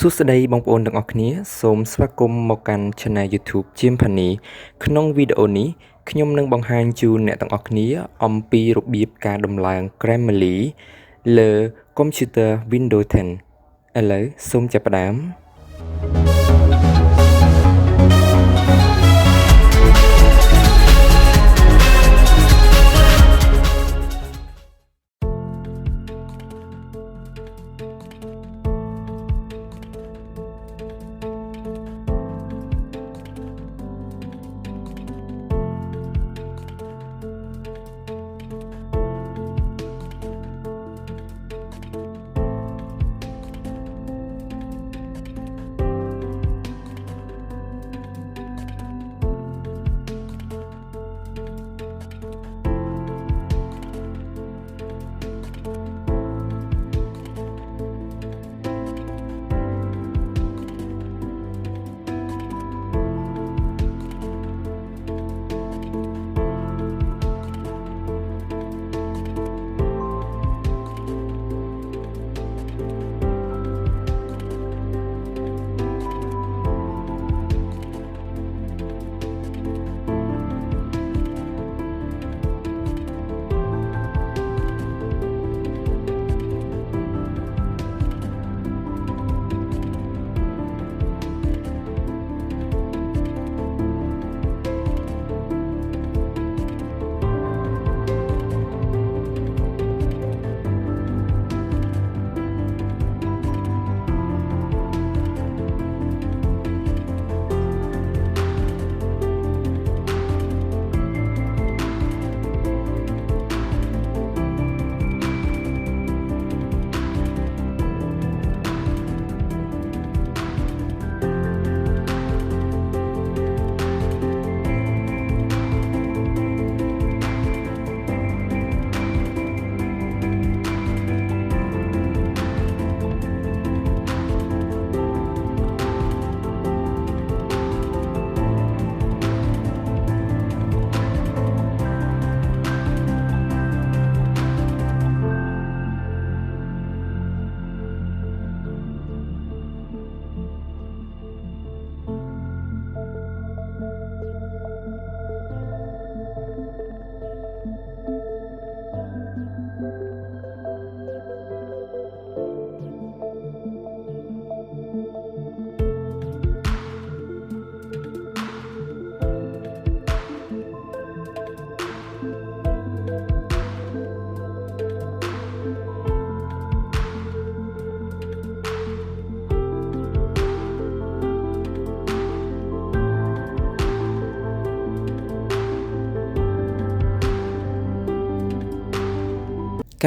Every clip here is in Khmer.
សួស្តីបងប្អូនទាំងអស់គ្នាសូមស្វាគមន៍មកកាន់ Channel YouTube Cheam Phanny ក្នុងវីដេអូនេះខ្ញុំនឹងបង្ហាញជូនអ្នកទាំងអស់គ្នាអំពីរបៀបការដំឡើង Grammarly លើ Computer Windows 10 ឥឡូវសូមចាប់ផ្ដើម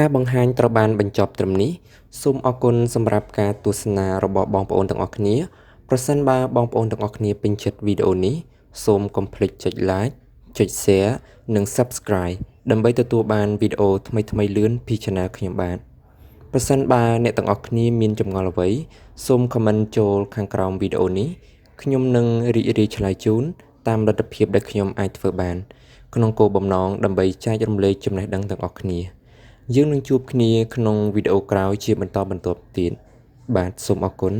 ការបង្ហាញត្រូវបានបញ្ចប់ត្រឹមនេះសូមអរគុណសម្រាប់ការទស្សនារបស់បងប្អូនទាំងអស់គ្នាប្រសិនបើបងប្អូនទាំងអស់គ្នាពេញចិត្តវីដេអូនេះសូមកុំភ្លេចចុច Like ចុច Share និង Subscribe ដើម្បីទទួលបានវីដេអូថ្មីៗលឿនពី Channel ខ្ញុំបាទប្រសិនបើអ្នកទាំងអស់គ្នាមានចម្ងល់អ្វីសូម Comment ចូលខាងក្រោមវីដេអូនេះខ្ញុំនឹងរីករាយឆ្លើយជូនតាមលទ្ធភាពដែលខ្ញុំអាចធ្វើបានក្នុងគោលបំណងដើម្បីចែករំលែកចំណេះដឹងទាំងអស់គ្នាយើងនឹងជួបគ្នាក្នុងវីដេអូក្រោយជាបន្តបន្ទាប់ទៀតបាទសូមអរគុណ